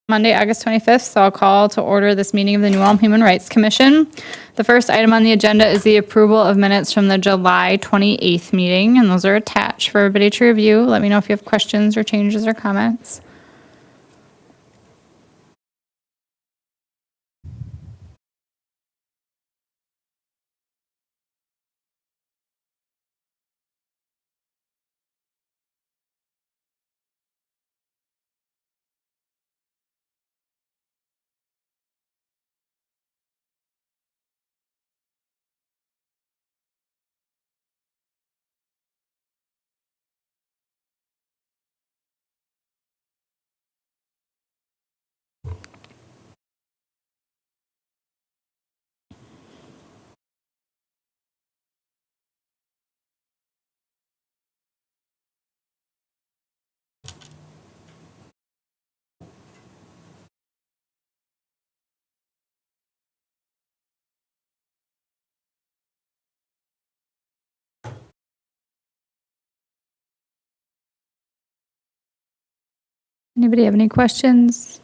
Monday, August 25th, so I'll call to order this meeting of the New Ulm Human Rights Commission. The first item on the agenda is the approval of minutes from the July 28th meeting, and those are attached for everybody to review. Let me know if you have questions or changes or comments. Anybody have any questions?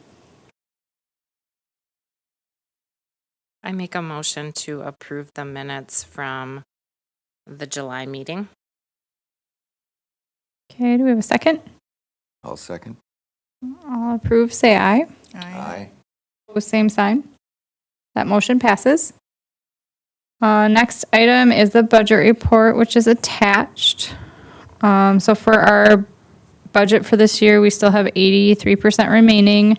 I make a motion to approve the minutes from the July meeting. Okay, do we have a second? I'll second. All approve, say aye. Aye. Opposed, same sign. That motion passes. Next item is the budget report, which is attached. So for our budget for this year, we still have 83% remaining.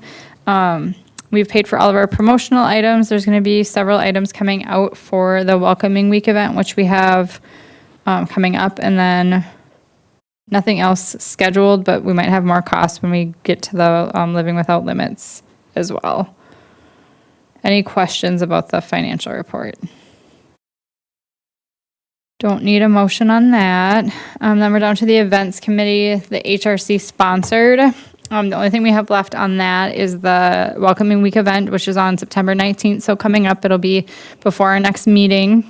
We've paid for all of our promotional items. There's going to be several items coming out for the Welcoming Week event, which we have coming up, and then nothing else scheduled, but we might have more costs when we get to the Living Without Limits as well. Any questions about the financial report? Don't need a motion on that. Then we're down to the events committee, the HRC sponsored. The only thing we have left on that is the Welcoming Week event, which is on September 19th. So coming up, it'll be before our next meeting.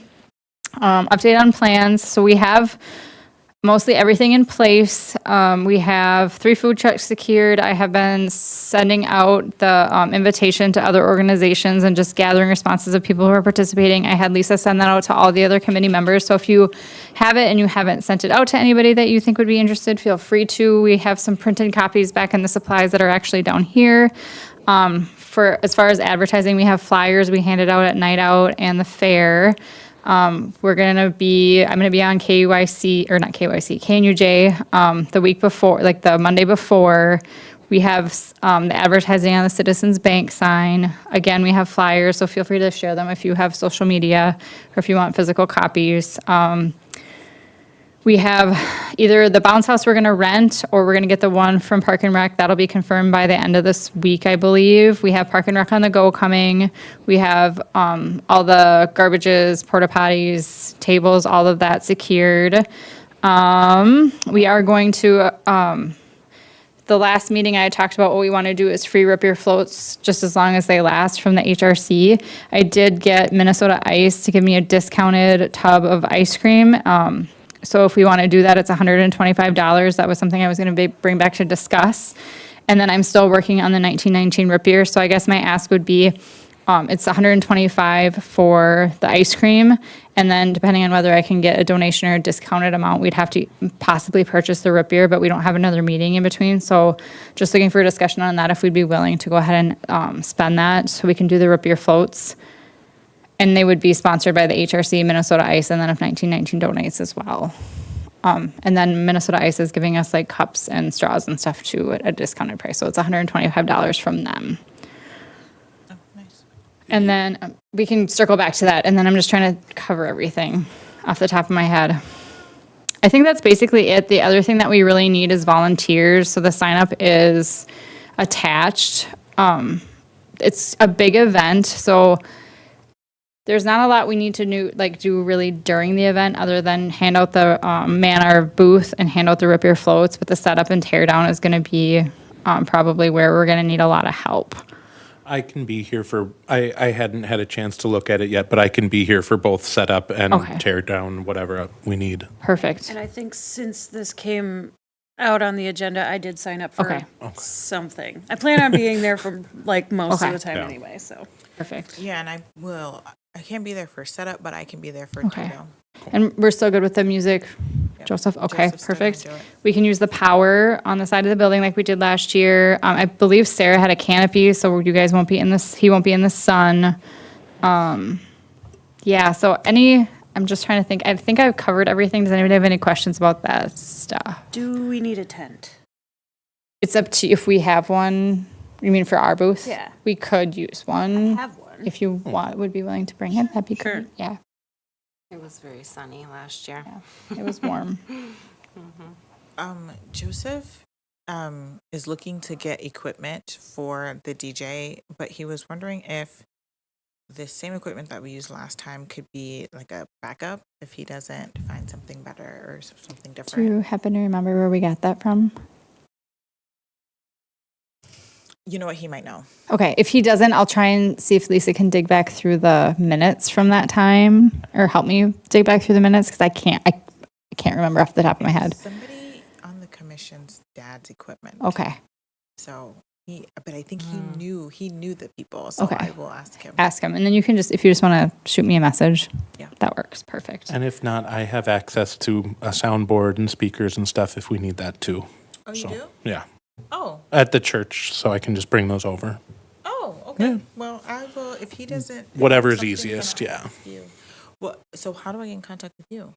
Update on plans. So we have mostly everything in place. We have 3 food trucks secured. I have been sending out the invitation to other organizations and just gathering responses of people who are participating. I had Lisa send that out to all the other committee members. So if you have it and you haven't sent it out to anybody that you think would be interested, feel free to. We have some printed copies back in the supplies that are actually down here. For as far as advertising, we have flyers we handed out at Night Out and the fair. I'm going to be on KUIC, or not KUIC, KNUJ, the week before, like the Monday before. We have the advertising on the Citizens Bank sign. Again, we have flyers, so feel free to share them if you have social media or if you want physical copies. We have either the bounce house we're going to rent, or we're going to get the one from Park and Rec. That'll be confirmed by the end of this week, I believe. We have Park and Rec on the go coming. We have all the garbages, porta potties, tables, all of that secured. We are going to, the last meeting I talked about what we want to do is free Rip Your Floats just as long as they last from the HRC. I did get Minnesota Ice to give me a discounted tub of ice cream. So if we want to do that, it's $125. That was something I was going to bring back to discuss. And then I'm still working on the 1919 Rip Beer. So I guess my ask would be, it's $125 for the ice cream. And then depending on whether I can get a donation or a discounted amount, we'd have to possibly purchase the Rip Beer, but we don't have another meeting in between. So just looking for a discussion on that, if we'd be willing to go ahead and spend that so we can do the Rip Beer floats. And they would be sponsored by the HRC, Minnesota Ice, and then if 1919 donates as well. And then Minnesota Ice is giving us like cups and straws and stuff too at a discounted price. So it's $125 from them. Oh, nice. And then we can circle back to that. And then I'm just trying to cover everything off the top of my head. I think that's basically it. The other thing that we really need is volunteers. So the sign up is attached. It's a big event. So there's not a lot we need to do really during the event other than hand out the man our booth and hand out the Rip Your Floats, but the setup and tear down is going to be probably where we're going to need a lot of help. I can be here I hadn't had a chance to look at it yet, but I can be here for both setup and Okay. tear down, whatever we need. Perfect. And I think since this came out on the agenda. I did sign up for Okay. something. I plan on being there for like most Okay. of the time Yeah. anyway, so. Perfect. Yeah, and I can't be there for setup, but I can be there for Okay. Judo. And we're still good with the music, Yep. Joseph? Okay, Joseph's still gonna perfect. do it. We can use the power on the side of the building like we did last year. I believe Sarah had a canopy, so you guys won't be in this, he won't be in the sun. Yeah, so I'm just trying to think. I think I've covered everything. Does anybody have any questions about that stuff? Do we need a tent? It's up to, if we have one, you mean for our booth? Yeah. We could use one. Have one. If you would be willing to bring it, that'd be Sure. great. Yeah, It was very sunny last year. it was warm. Joseph is looking to get equipment for the DJ, but he was wondering if the same equipment that we used last time could be like a backup if he doesn't find something better or something Do different. you happen to remember where we got that from? You know what? He might know. Okay, if he doesn't, I'll try and see if Lisa can dig back through the minutes from that time, or help me dig back through the minutes, because I can't remember off the top of my head. Somebody on the commission's dad's equipment. Okay, So but I think he knew the people. So Okay. I will ask him. ask him, and then you can just, if you just want to shoot me a message, Yeah. that works, perfect. And if not, I have access to a soundboard and speakers and stuff if we need that too. Oh, you So, do? Yeah, Oh, at the church, so I can just bring those over. oh, okay. Well, I will, if he doesn't. Whatever's something, easiest, then I'll yeah. ask you. Well, so how do I get in contact with you?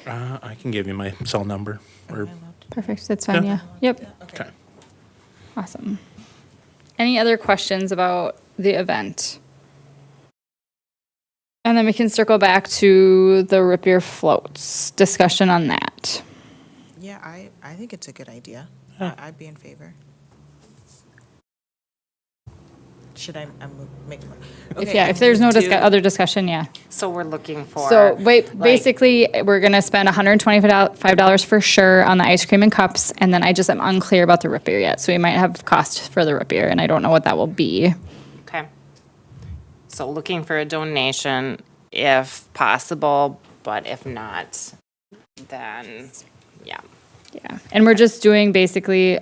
I can give you my cell number. Or Am I allowed to? Perfect, that's fine, yeah. Yep, Okay. Okay. awesome. Any other questions about the event? And then we can circle back to the Rip Your Floats discussion on that. Yeah, I think it's a good idea. I'd be in favor. Should I make more? If there's no other discussion, yeah. So we're looking for. So wait, like- basically, we're gonna spend $125 for sure on the ice cream and cups, and then I just am unclear about the root beer yet. So we might have cost for the root beer, and I don't know what that will be. Okay. So looking for a donation if possible, but if not, then, yeah. Yeah, and we're just doing basically,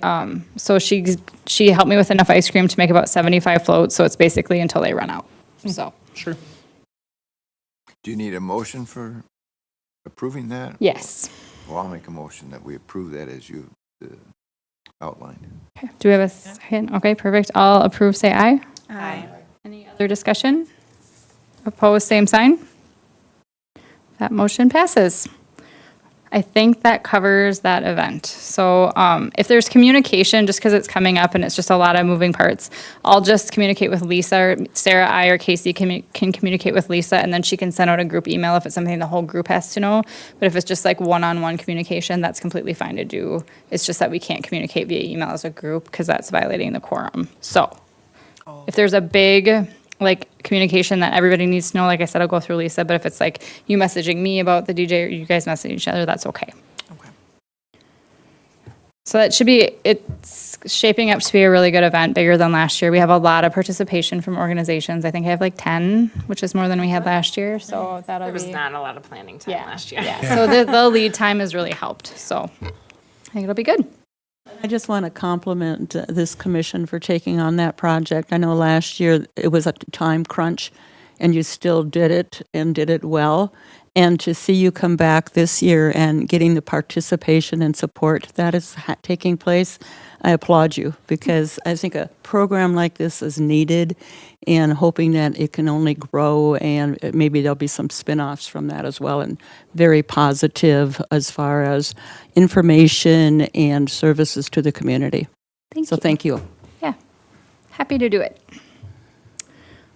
so she helped me with enough ice cream to make about 75 floats, so it's basically until they run out. So, Sure. Do you need a motion for approving that? yes. Well, I'll make a motion that we approve that as you outlined. Do we have a second? Okay, perfect. I'll approve, say aye. Aye. Any other discussion? Opposed, same sign. That motion passes. I think that covers that event. So if there's communication, just because it's coming up and it's just a lot of moving parts, I'll just communicate with Lisa, or Sarah, I, or Casey can communicate with Lisa, and then she can send out a group email if it's something the whole group has to know. But if it's just like one-on-one communication, that's completely fine to do. It's just that we can't communicate via email as a group because that's violating the quorum. So if there's a big communication that everybody needs to know, like I said, I'll go through Lisa, but if it's like you messaging me about the DJ or you guys messaging each other, that's okay. Okay. So that should be, it's shaping up to be a really good event, bigger than last year. We have a lot of participation from organizations. I think I have like 10, which is more than we had last year, so that'll There was be. not a lot of planning time Yeah, last year. yeah. So the lead time has really helped, so I think it'll be good. I just want to compliment this commission for taking on that project. I know last year it was a time crunch, and you still did it and did it well. And to see you come back this year and getting the participation and support that is taking place, I applaud you, because I think a program like this is needed, and hoping that it can only grow, and maybe there'll be some spin-offs from that as well, and very positive as far as information and services to the community. Thank you. Thank you. Yeah, happy to do it.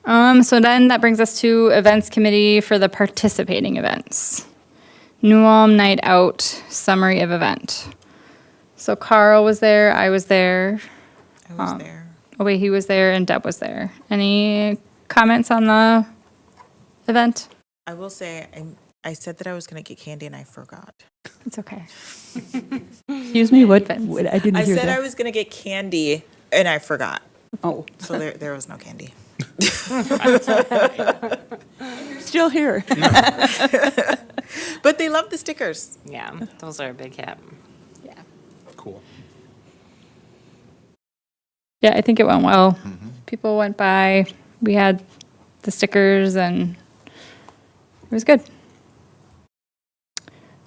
So then that brings us to events committee for the participating events. New Ulm Night Out summary of event. So Carl was there, I was there. I was there. Oh wait, he was there and Deb was there. Any comments on the event? I will say, I said that I was going to get candy and I forgot. It's okay. Excuse me, what? Events. I didn't I hear said that. I was going to get candy and I forgot. Oh, So there was no candy. still here. But they love the stickers. Yeah, those are a big hit. Yeah. Cool. Yeah, I think it went well. People went by. We had the stickers and it was good.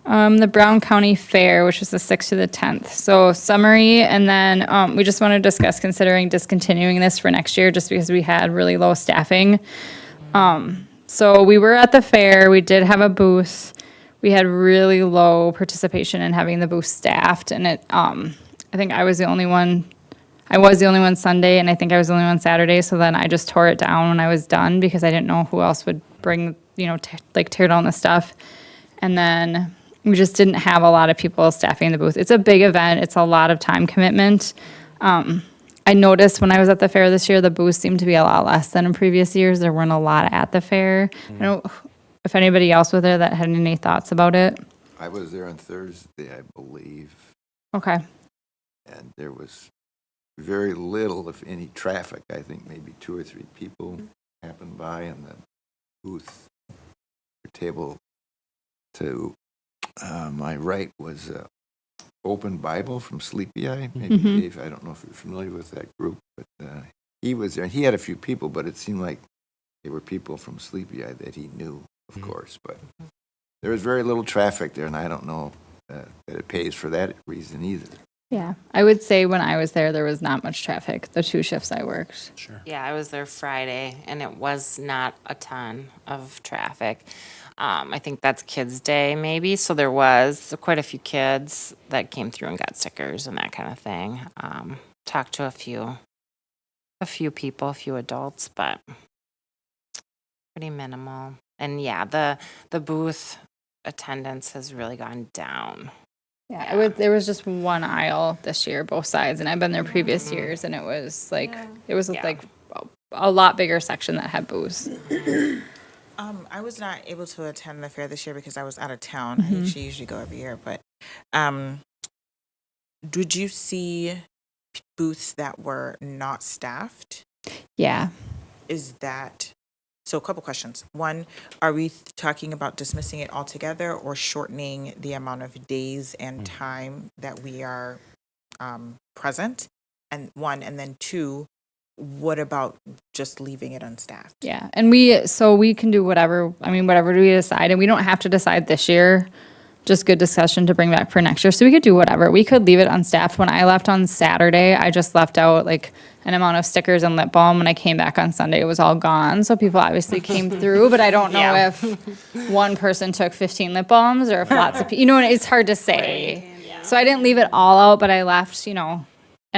The Brown County Fair, which was the 6th to the 10th. So summary, and then we just want to discuss considering discontinuing this for next year just because we had really low staffing. So we were at the fair. We did have a booth. We had really low participation in having the booth staffed, and I think I was the only one. I was the only one Sunday, and I think I was the only one Saturday. So then I just tore it down when I was done because I didn't know who else would bring, tear down the stuff. And then we just didn't have a lot of people staffing the booth. It's a big event. It's a lot of time commitment. I noticed when I was at the fair this year, the booths seemed to be a lot less than in previous years. There weren't a lot at the fair. I don't know if anybody else was there that had any thoughts about it. I was there on Thursday, I believe, Okay. and there was very little, if any, traffic. I think maybe 2 or 3 people happened by, and the booth or table to my right was Open Bible from Sleepy Eye. Maybe Dave, I don't know if you're familiar with that group, but he was there. And he had a few people, but it seemed like they were people from Sleepy Eye that he knew, of course. But there was very little traffic there, and I don't know that it pays for that reason either. Yeah. I would say when I was there was not much traffic, the 2 shifts I worked. Sure. Yeah, I was there Friday, and it was not a ton of traffic. I think that's Kids Day, maybe, so there was quite a few kids that came through and got stickers and that kind of thing. Talked to a few people, a few adults, but pretty minimal. And yeah, the booth attendance has really gone down. Yeah, there was just one aisle this year, both sides, and I've been there previous years, and it was like a lot bigger section that had booths. I was not able to attend the fair this year because I was out of town. I usually go every year, but did you see booths that were not staffed? Yeah. Is that so? A couple questions. One, are we talking about dismissing it altogether or shortening the amount of days and time that we are present? And then 2, what about just leaving it unstaffed? Yeah, and we can do whatever we decide, and we don't have to decide this year. Just good discussion to bring back for next year. So we could do whatever. We could leave it unstaffed. When I left on Saturday, I just left out like an amount of stickers and lip balm. When I came back on Sunday, it was all gone. So people obviously came through, but I don't know if one person took 15 lip balms or if lots of people, it's hard to say. So I didn't leave it all out, but I left, an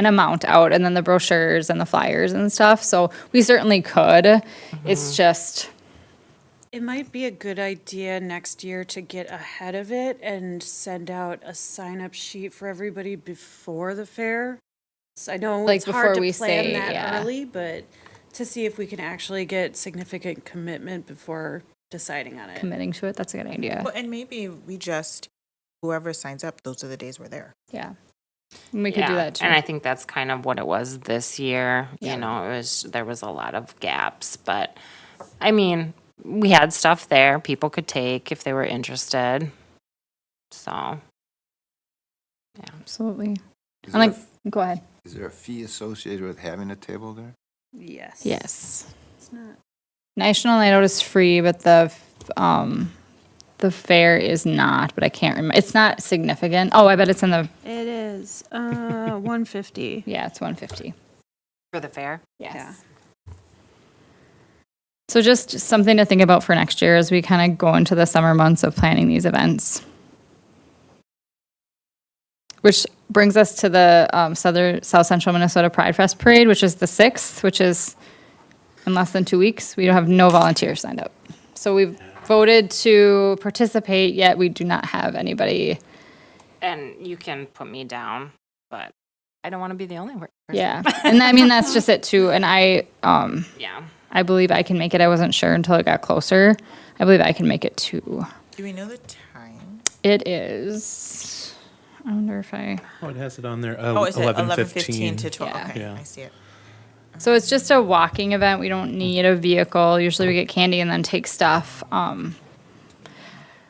amount out, and then the brochures and the flyers and stuff. So we certainly could. It's just, It might be a good idea next year to get ahead of it and send out a sign-up sheet for everybody before the fair. So I know Like it's hard before to we plan say, that yeah. early, but to see if we can actually get significant commitment before deciding on it. committing to it. That's a good idea. Well, and maybe we just, whoever signs up, those are the days we're there. Yeah. And we could do that too. And I think that's kind of what it was this year. Yeah. There was a lot of gaps, but I mean, we had stuff there people could take if they were interested. So, Absolutely. Is I'm there, like, go ahead. is there a fee associated with having a table there? Yes. Yes. It's not. National Night Out is free, but the fair is not, but I can't remember. It's not significant. Oh, I bet it's in the, It is 150. yeah, it's 150. for the fair, Yes. Yeah. So just something to think about for next year as we kind of go into the summer months of planning these events. Which brings us to the South Central Minnesota Pride Fest Parade, which is the 6th, which is in less than 2 weeks. We have no volunteers signed up. So we've voted to participate, yet we do not have anybody. and you can put me down, but I don't want to be the only person. Yeah. And I mean, that's just it too. And I believe I can make it. I wasn't sure until it got closer. I believe I can make it too. Do we know the time? It is, I wonder if I, Oh, it has it on there. Oh, is it 11:15 to 12? Yeah. Okay, Yeah. I see it. so it's just a walking event. We don't need a vehicle. Usually we get candy and then take stuff.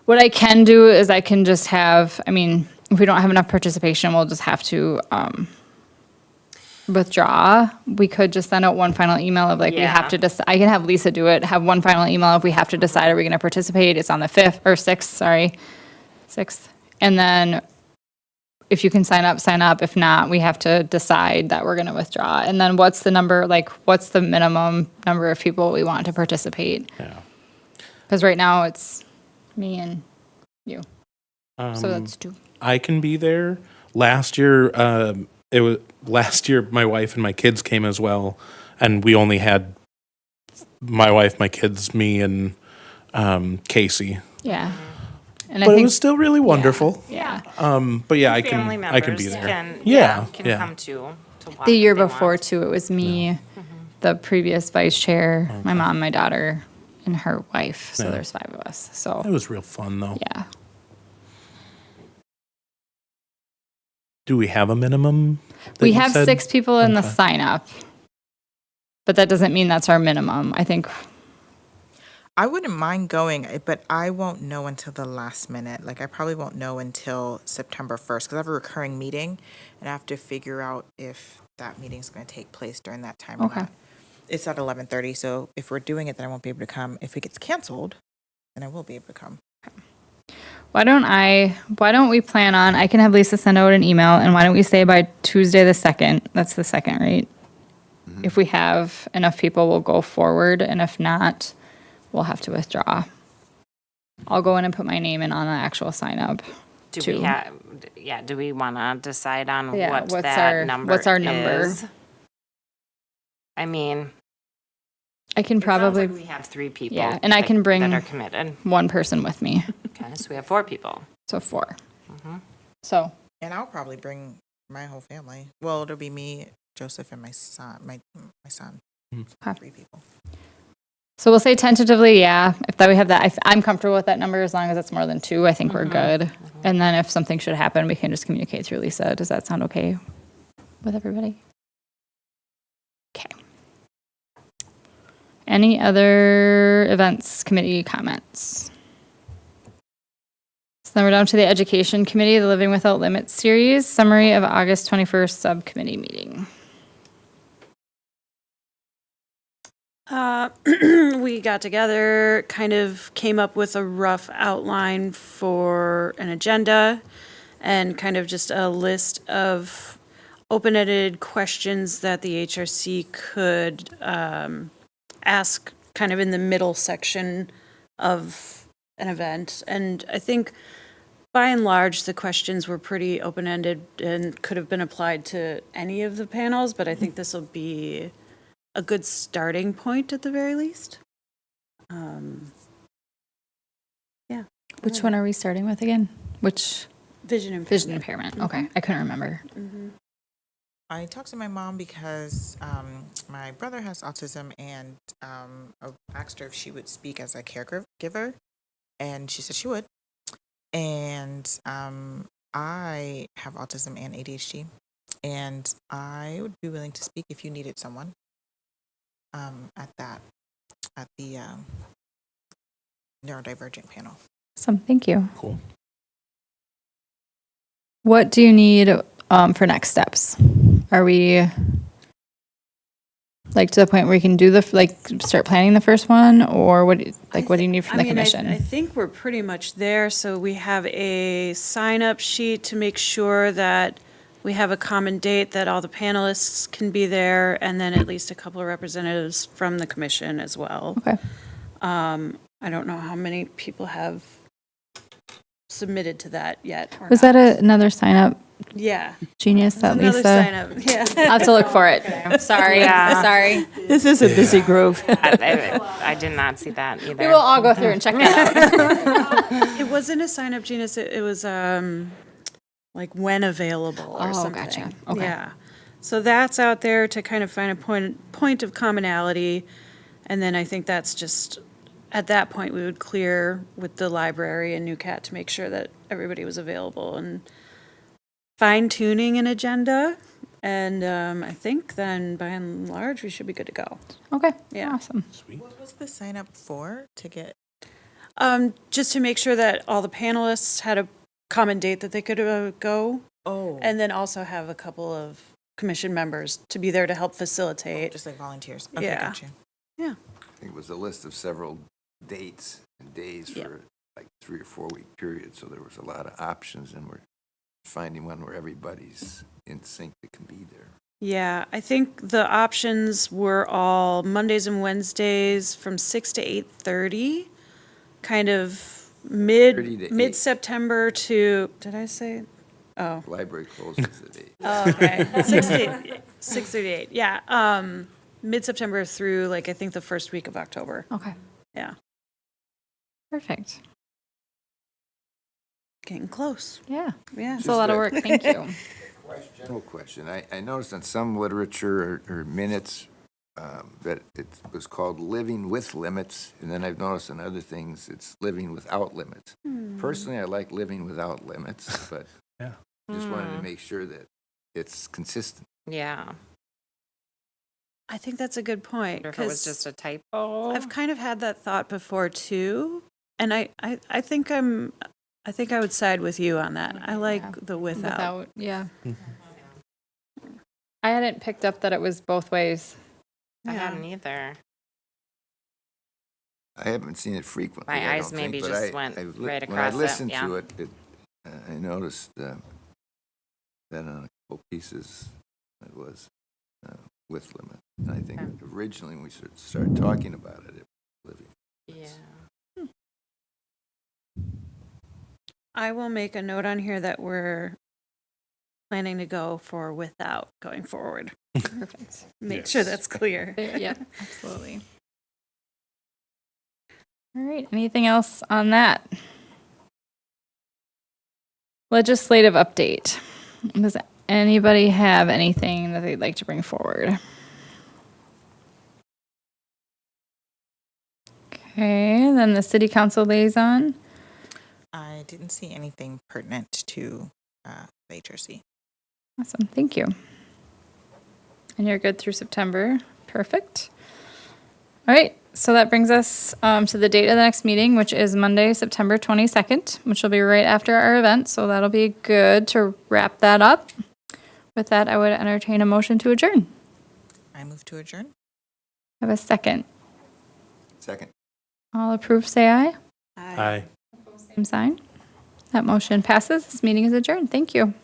What I can do is I can just have, if we don't have enough participation, we'll just have to withdraw. We could just send out one final email of like, we have Yeah. to decide. I can have Lisa do it, have one final email if we have to decide, are we going to participate? It's on the 5th or 6th, sorry, 6th. And then if you can sign up, sign up. If not, we have to decide that we're going to withdraw. And then what's the number, like, what's the minimum number of people we want to participate? Yeah. Because right now it's me and you. So Um, that's 2. I can be there. Last year, my wife and my kids came as well, and we only had my wife, my kids, me, and Casey. Yeah. And But it was still really wonderful. yeah. But yeah, I Family can members be there. can, Yeah, can yeah. come too. To walk The year if they before want. too, it was me, the previous vice chair, my mom, my daughter, and her wife. So Yeah. there's 5 of us. So It was real fun though. yeah. Do we have a minimum? that We you have said? 6 people in the Okay. sign up, but that doesn't mean that's our minimum. I think, I wouldn't mind going, but I won't know until the last minute. Like, I probably won't know until September 1st because I have a recurring meeting and I have to figure out if that meeting's going to take place during that time Okay. or not. It's at 11:30, so if we're doing it, then I won't be able to come. If it gets canceled, then I will be able to come. why don't we plan on, I can have Lisa send out an email, and why don't we say by Tuesday the 2nd, that's the 2nd, right? If we have enough people, we'll go forward, and if not, we'll have to withdraw. I'll go in and put my name in on the actual sign up. Do too. we have, yeah, do we want to decide on Yeah, what what's that our- number what's our number? is? I mean, I can it sounds probably, like we have 3 people. Yeah, and I that- can bring- That are committed. one person with me, Okay, so we have 4 people. so 4. Mm-hmm. So, And I'll probably bring my whole family. Well, it'll be me, Joseph, and my son. My son. Okay. 3 people. so we'll say tentatively, yeah, if that we have that, I'm comfortable with that number as long as it's more than 2, I think we're good. And then if something should happen, we can just communicate through Lisa. Does that sound okay with everybody? Okay. Any other events committee comments? So then we're down to the Education Committee, the Living Without Limits series, summary of August 21st subcommittee meeting. We got together, kind of came up with a rough outline for an agenda and kind of just a list of open-ended questions that the HRC could ask kind of in the middle section of an event. And I think by and large, the questions were pretty open-ended and could have been applied to any of the panels, but I think this will be a good starting point at the very least. Which one are we starting with again? Which Vision impairment. vision impairment? Okay, I couldn't remember. I talked to my mom because my brother has autism, and I asked her if she would speak as a caregiver, and she said she would. And I have autism and ADHD, and I would be willing to speak if you needed someone at the neurodivergent panel. Awesome, thank you. Cool. What do you need for next steps? Are we like to the point where we can do start planning the first one, or what do you need from the commission? I think we're pretty much there. So we have a sign-up sheet to make sure that we have a common date that all the panelists can be there, and then at least a couple of representatives from the commission as well. Okay. I don't know how many people have submitted to that yet. or Was not. that another sign up Yeah. genius that Another Lisa? sign-up, yeah. I'll have to look for it. Sorry. Yeah. Sorry. This is a busy group. I did not see that either. We will all go through and check that out. It wasn't a sign-up, Genius. It was like when available or Oh, something. gotcha. Okay. Yeah. So that's out there to kind of find a point of commonality, and then I think that's just at that point we would clear with the library and NewCat to make sure that everybody was available and fine-tuning an agenda. And I think then by and large we should be good to go. Okay. Yeah. Awesome. What was the sign up for to get? Just to make sure that all the panelists had a common date that they could go. Oh, And then also have a couple of commission members to be there to help facilitate. just like volunteers. Okay, Yeah. gotcha. I think it was a list of several dates and days Yep. for like 3 or 4 week period, so there was a lot of options, and we're finding one where everybody's in sync that can be there. Yeah, I think the options were all Mondays and Wednesdays from 6 to 8:30, kind of 30 to 8. mid-September to, did I say? Oh. Library closes at 8. Oh, okay. 6:38, yeah. Mid-September through, like, I think the first week of October. Okay. Yeah, Perfect. getting close. Yeah. Yeah. It's a lot of work. Thank you. General question. I noticed in some literature or minutes that it was called living with limits, and then I've noticed in other things it's living without limits. Personally, I like living without limits, but Yeah. just wanted to make sure that it's consistent. Yeah. I think that's a good point. Or if it was 'cause just a typo. I've kind of had that thought before too, and I think I think I would side with you on that. I like Yeah. the without. Yeah. I hadn't picked up that it was both ways. I Yeah. hadn't either. I haven't seen it frequently. My I eyes don't think, maybe but just I- went I've right When I across it, listened yeah. to it, I noticed that on a couple pieces it was with limit. And I think Okay. originally when we started talking about it, it was living. Yeah. I will make a note on here that we're planning to go for without going forward. Perfect. Make sure Yes. that's clear. Yeah, absolutely. All right, anything else on that? Legislative update. Does anybody have anything that they'd like to bring forward? Okay, then the city council liaison. I didn't see anything pertinent to the HRC. Awesome, thank you. And you're good through September. Perfect. All right, so that brings us to the date of the next meeting, which is Monday, September 22nd, which will be right after our event. So that'll be good to wrap that up. With that, I would entertain a motion to adjourn. I move to adjourn. Have a second. Second. All approved, say aye. Aye. Same sign. That motion passes. This meeting is adjourned. Thank you.